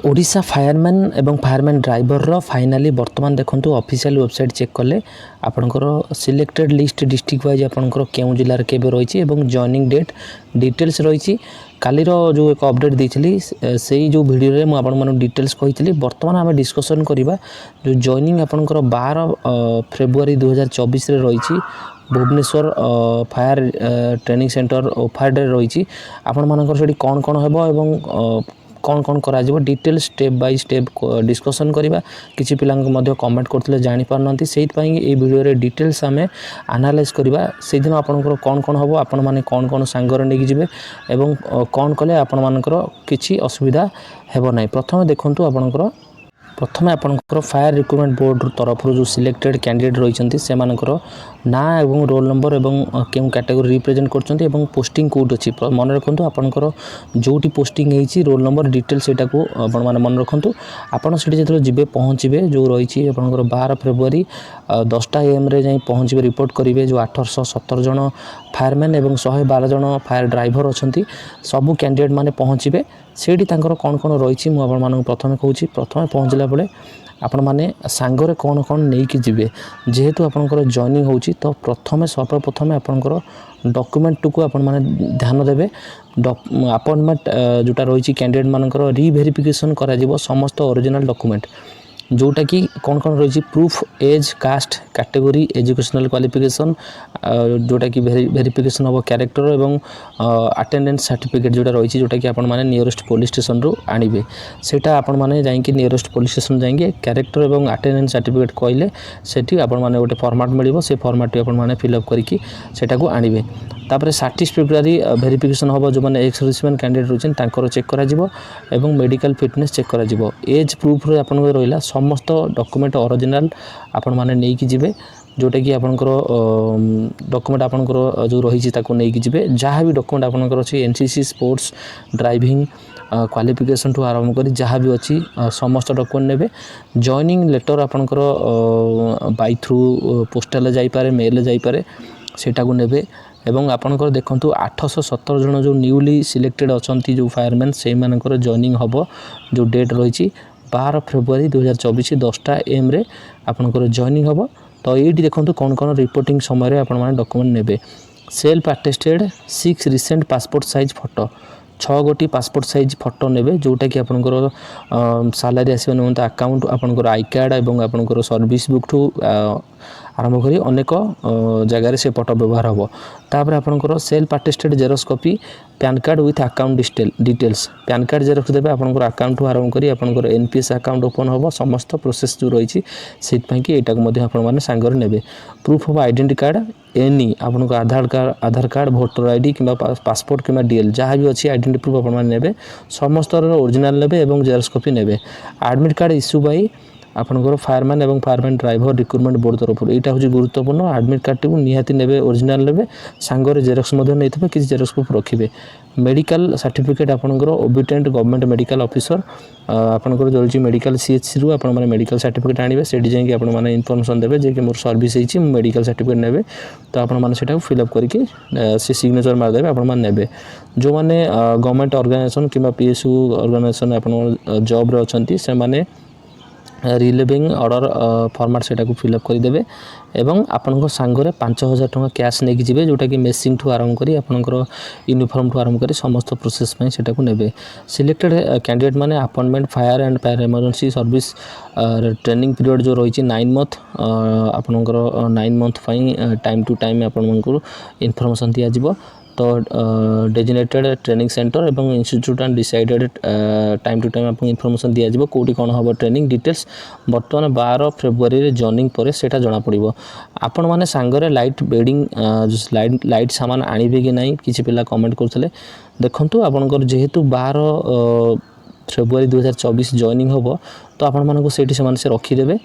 Odisha fireman एवं fireman driver finally वर्तमान देखो ऑफिशियल वेबसाइट चेक कले आपणकर सिलेक्टेड लिस्ट डिस्ट्रिक्ट वाइज आपणकर केउ जिलार केबे रही जॉइनिंग डेट डिटेल्स रही कालीर जो एक अपडेट देती से जो वीडियो में मुझे डिटेल्स कही बर्तमान आम डिस्कसन करवा जो जॉइनिंग आपणकर 12 फेब्रुआरी 2024 रही भुवनेश्वर फायर ट्रेनिंग सेंटर ओफार्ड रही आपण मानकर से कौन कौन हेबो एवं कौन कौन करा detail step by step discussion करवा किसी पिला कमेंट करते जापार ना से भिडियो डिटेल्स आम एनालाइज करवा से दिन आपंकर कौन कौन हम आपण मैंने कौन कौन सांगर नहीं जी एवं कौन कले आपण मानकर किसी असुविधा हेब ना प्रथम देखूँ आपंकर प्रथम आपंकर फायर रिक्रुटमेंट बोर्ड तरफ जो सिलेक्टेड कैंडिडेट रही से ना एवं रोल नंबर एवं क्यों कैटेगरी रिप्रेजेंट कर पोस्टिंग कौट अच्छी मन रखु आपंकर जोटी पोस्टिंग होती रोल नंबर डिटेल से मन रखु आपड़ से जो जी पहुँचे जो रही आपंकर 12 फेब्रुआरी 10टा AM जाए पहुँचे रिपोर्ट करेंगे जो 817 जन फायरमैन एवं 112 जन फायर ड्राइवर अच्छा सबू कैंडिडेट माने पहुँचे से कौन कौन रही मुझे प्रथम कहूँ प्रथम पहुँचला बेले आपण मैंने सांगरे कौन कौन नहीं कि जीवे जेहेतु आपंकर जॉइनिंग होची तो प्रथम सर्वप्रथम आपंकर डॉक्यूमेंट को आपण मैंने ध्यान देवे अपॉइंटमेंट जोटा रही कैंडिडेट मानकर रिभेरिफिकेशन करा समस्त ओरिजिनल डॉक्यूमेंट जोटा कि कौन कौन रही proof age caste category educational qualification जोटा कि वेरिफिकेशन हम कैरेक्टर एवं अटेंडेंस सर्टिफिकेट जोटा रही जोटा कि आपण माने नियरेस्ट पुलिस स्टेशन रू आनिबे सेटा आपण माने जाइंकी नियरेस्ट पुलिस स्टेशन जाइंगे कैरेक्टर एवं अटेंडेंस सर्टिफिकेट कहले सेठी आपण माने गोटे फॉर्मेट मिलिबो से फॉर्मेट आपण माने फिलअप करिकी सेटा को आनिबे तापर 30 फेब्रुआरी वेरिफिकेशन हम जो मैंने एक्स सर्विसमैन कैंडिडेट रही तांकर चेक करा जिवो एवं मेडिकल फिटनेस चेक करा जिवो एज प्रूफ रे आपण रहिला समस्त डॉक्यूमेंट ओरिजिनल आपण माने नै कि जिवे जोटा कि आपंकर डॉक्यूमेंट आपंकर जो रही नहीं कि जिवे जहाँ भी डॉक्यूमेंट आपंकर अच्छी एनसीसी स्पोर्ट्स ड्राइविंग क्वालिफिकेशन ठू आरंभ कर जहाँ भी अच्छी समस्त डॉक्यूमेंट नेबे जॉइनिंग लेटर आपंकर बाय थ्रू पोस्टाल जाइपारे मेल जाइपारे सेटा को नेबे एवं आपंकर देखंतु 817 जन जो न्यूली सिलेक्टेड अछंती जो फायरमैन से मानकर जॉइनिंग हबो जो डेट रही 12 फेब्रुआरी 2024 10टा AM रे आपंकर जॉइनिंग हबो तो ये देखो कौन कौन रिपोर्टिंग समय आप डॉक्यूमेंट नेबे self attested 6 recent passport size photo 6 गोटी पासपोर्ट साइज फोटो नेबे जोटा कि आपंकर सैलरी आसवा निमंत अकाउंट आपंकर आई कार्ड एवं आपंकर सर्विस बुक ठू आरंभ करी अनेक जगार से फोटो व्यवहार हम तापर आपंकर self attested xerox copy pen card with account details pan card xerox देबे आपंकर अकाउंट आरंभ करी आपंकर एनपीएस अकाउंट ओपन हम समस्त प्रोसेस जो रही से एटा को आपण सांगर नेबे proof of identity card any आपंकर आधार कार्ड भोटर आईडी कि पासपोर्ट कि डीएल जहाँ भी अच्छी आइडेंटिटी प्रूफ आपण ने समस्त ओरिजिनल ने जेरोक्स कॉपी ने एडमिट कार्ड इश्यू बाई आपंकर फायरमैन एवं फायरमैन ड्राइवर रिक्रुटमेंट बोर्ड तरफ यहाँ हूँ गुरुत्वपूर्ण एडमिट कार्ड टी निहाती ने ओरिजिनल ने सांगरे जेरोक्स नहीं किसी जेरोक्स प्रूफ रखिए मेडिकल सर्टिफिकेट आपंकर ओबिटेंट गवर्नमेंट मेडिकल ऑफिसर आपंकर जो रही मेडिकल सीएचसी रू आपने मेडिकल सर्टिफिकेट आने से जाकि आपने इनफर्मेशन देवे जे कि मोर सर्विस होती मेडिकल सर्टिफिकेट ने तो आपको फिलअप करके सी सिग्नेचर मारदेवे आपने जो मैंने गवर्नमेंट ऑर्गेनाइजेशन कि पीएसयू ऑर्गेनाइजेशन आप जॉब रे अच्छी से माने रिलीविंग ऑर्डर फॉर्मेट सेटा को फिलअप करदेवे एवं आपण सांगरे 5000 टंका कैश नहीं कि जोटा कि मेसिंग ठू आरंभ करी आपंकर यूनिफॉर्म ठू आरंभ करी समस्त प्रोसेस में सेटा को नेबे सिलेक्टेड कैंडिडेट माने appointment fire and fire emergency service training period जो रही 9 मंथ आपंकर 9 मंथ टाइम टू टाइम आपको इनफॉरमेशन दिया जिवो तो डेजिनेटेड ट्रेनिंग सेंटर एवं institute and decided time to time आपको इनफॉरमेशन दिया जिवो कोटी कौन हम ट्रेनिंग डिटेल्स बर्तमान 12 फेब्रुआरी जॉइनिंग पर सेटा जना पड़ो आपण मैंने सांगरे लाइट बेडिंग लाइट सामान आनिबे कि नहीं किसी पिला कमेंट करते देखंतु आपनकर जेहेतु 12 फेब्रुआरी 2024 जॉइनिंग हम तो आपण मानक से रखीदेवे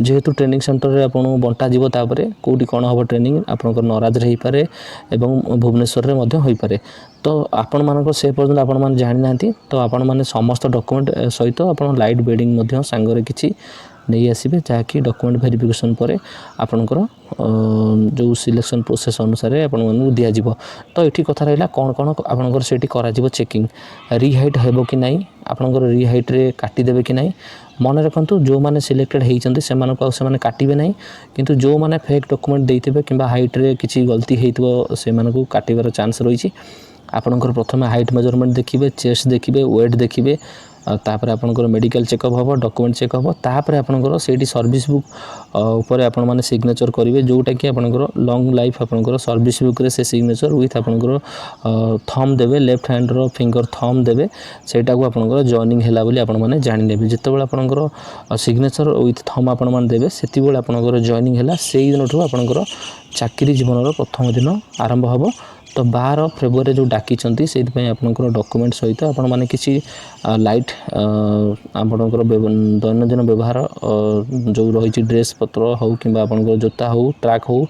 जेहेतु ट्रेनिंग सेंटर रे आपन बंटा जीवो तापरे कोटी कोन हबो ट्रेनिंग आपनकर नराज रही पारे एवं भुवनेश्वर रे मध्य होई पारे तो आपण मानक से पर्यंत आपण मान जानि नांती तो आपण माने समस्त डॉक्यूमेंट सहित आपण लाइट बेडिंग मध्य सांगरे किछि नहीं आसबे जहाँकि डॉक्यूमेंट वेरिफिकेशन पर आपणकर जो सिलेक्शन प्रोसेस अनुसार आपण दिज्व। तो ये कथा रहा कौन कौन आपंकर से चेकिंग रिहाइट हेब कि नहीं आपंकर रिहाइट्रे काटिदेवे कि नहीं मन रखु जो मैंने सिलेक्टेड होती से काटे ना किंतु जो मैंने फेक डॉक्यूमेंट देते कि हाइट्रे किसी गलती हो काटार चांस रही। आपंकर प्रथम हाइट मेजरमेंट देखिए चेस्ट देखिए वेट देखिए तापर आपंकर मेडिकल चेकअप हम डॉक्यूमेंट चेकअप तापर आपंकर से सर्विस बुक उपर आपण मैंने सिग्नेचर करेंगे जोटा कि आपंकर लॉन्ग लाइफ आपंकर सर्विस बुक रे से सिग्नेचर विथ आपंकर थंब देवे लेफ्ट हैंड रो फिंगर थंब देवे सेटा को आपंकर जॉइनिंग हैला बोली आपण माने जानि नेबे जेतेबेले आपंकर सिग्नेचर विथ थंब आपण माने देवे सेति बेले आपंकर जॉइनिंग हैला सेई दिन ठो आपंकर चाकरी जीवन रो प्रथम दिन आरंभ हबो। तो 12 फेब्रुआरी जो डाकी से आपंकर डॉक्यूमेंट सहित आपण माने किसी लाइट आपंकर दैनंदिन व्यवहार जो रही ड्रेस पत्र हो कि आपंकर जोता हो ट्रैक हो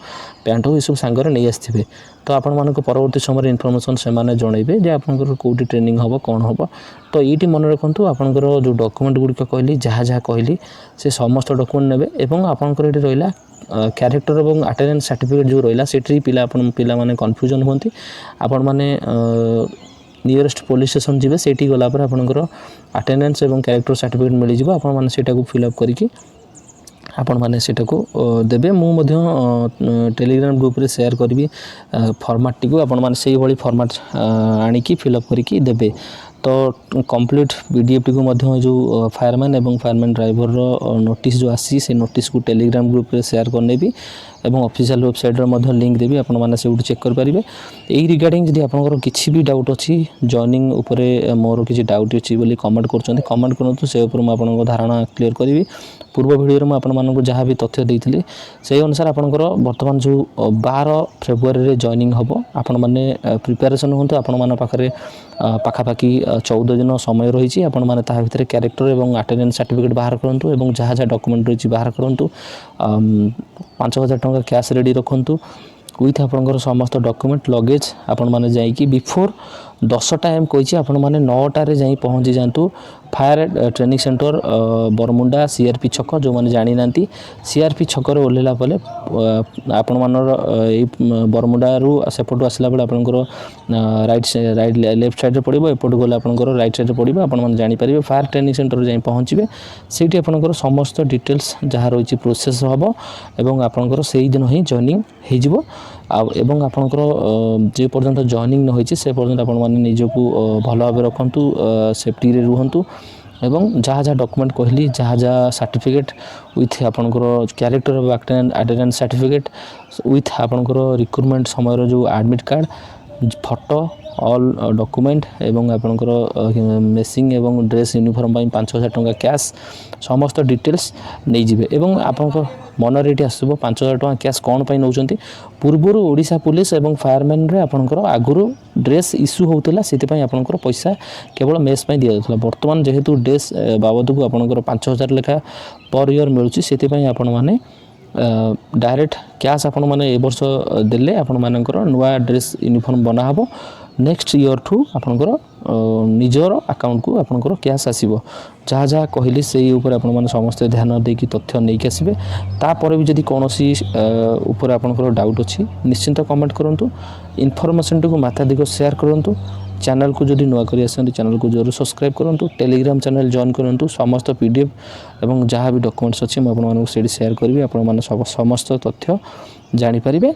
पैंट हो सब सांगे नहीं आसवे। तो आपण मानक परवर्ती समय इनफॉरमेशन से माने जनइबे जे आपंकर कोठी ट्रेनिंग हम कौन हम। तो ये मन रखु आपंकर जो डॉक्यूमेंट गुड़िक कहली जहाँ जहाँ कहली से समस्त डॉक्यूमेंट नेबे एवं आपंकर ये रहा क्यारेक्टर और अटेंडेंस सर्टिफिकेट जो रहा से पिला माने कन्फ्यूजन होती आपण माने नियरेस्ट पुलिस स्टेशन जी से गलापर आपंकर अटेंडेंस और क्यारेक्टर सर्टिफिकेट मिल जाए आपण माने सेटा को फिलअप करके आपण माने सेटा को देबे। मु मध्य टेलीग्राम ग्रुप रे शेयर करबी फॉर्मेट टी को आपण माने सेही भली फॉर्मेट आनी की फिलअप करके देबे। तो कंप्लीट पीडीएफ टी को मध्य जो फायरमैन एवं फायरमैन ड्राइवर रो नोटिस जो आसी से नोटिस को टेलीग्राम ग्रुप रे शेयर करने भी एवं ऑफिशियल वेबसाइट रे मध्य लिंक देबी आपण माने से चेक कर पारिबे। एई रिगार्डिंग जदि आपनकर किछि भी डाउट अछि जॉइनिंग उपरे मोर किछि डाउट अछि बोली कमेंट करछन्ती कमेंट करंतु से ऊपर म आपनकर धारणा क्लियर करबी। पूर्व वीडियो रे म आपण मानक जहाँ भी तथ्य देइथिले सेही अनुसार आपनकर वर्तमान जो 12 फेब्रुआरी रे जॉइनिंग हबो आपण माने प्रिपरेशन होंतु आपण माने पाखरे पाखापाखि 14 दिन समय रही आपण माने ता भितर क्यारेक्टर एवं अटेंडेंस सर्टिफिकेट बाहर करंतु एवं जहाँ जहाँ डॉक्यूमेंट रही बाहर करंतु 5000 टंका कैश रेडी रखंतु विथ आपंकर समस्त डॉक्यूमेंट लगेज आपण माने जाइकी बिफोर 10टा एम कही आपण माने 9टारे जाई पहुँची जातु fire training centre Bermuda CRP छक जो माने जानी नांती सीआरपी छक रे ओलेला पले आपण मानर ए बरमुंडा रु सेपटू आसला बेले आपनकर राइट लेफ्ट साइड रे पड़िबो एपटू गले आपनकर राइट साइड रे पड़िबो आपण माने जानि परिबे फायर ट्रेनिंग सेंटर जाई पहुँचबे सेठी आपनकर समस्त डिटेल्स जहाँ रही प्रोसेस हबो एवं आपनकर सेही दिन ही जॉइनिंग हे जिवो एवं आपनकर जे पर्यंत जॉइनिंग न होइछि से पर्यंत आपण माने निजको भल भाव रखंतु सेफ्टी रे रुहंतु एवं जहाँ जहाँ डॉक्यूमेंट कहली जहाँ जहाँ सर्टिफिकेट विथ आपनकर character of attendance certificate with आपनकर रिक्रुटमेंट समय जो admit card photo all document एवं आपनकर मेसिंग एवं ड्रेस यूनिफॉर्म 5000 टंका कैश समस्त डिटेल्स नहीं जिवे एवं आपनकर मनरे ये आसब 5000 टंका कैश कौन पाई नौचंती पूर्वर ओडिशा पुलिस एवं फायरमैन रे आपनकर आगुरु ड्रेस इश्यू होउतला सेति पई आपनकर पैसा केवल मेस पई दिया जातला वर्तमान जेहेतु ड्रेस बाबद को आपनकर 5000 लेखा पर ईयर मिलुची सेति पई आपण माने डायरेक्ट कैश आपण माने ए वर्ष देले आपण मानकर नुवा ड्रेस यूनिफॉर्म बना हबो नेक्स्ट ईयर ठू आपनकर निजर अकाउंट को आपनकर कैश आसीबो जहाँ जहाँ कहली से ऊपर आपण माने समस्त ध्यान देकी तथ्य नहीं आसबे। तापर भी जदि कौनसी ऊपर आपनकर डाउट अछि निश्चिंत कमेंट करंतु इनफॉरमेशन को मात्राधिक शेयर करंतु चैनल को जदि नुआ करी आसंती चैनल को जरूर सब्सक्राइब करंतु टेलीग्राम चैनल जॉइन करंतु समस्त पीडीएफ एवं जहाँ भी डॉक्यूमेंट्स अछि म आपण मानक सेडी शेयर करबी आपण माने समस्त तथ्य जानि परिबे।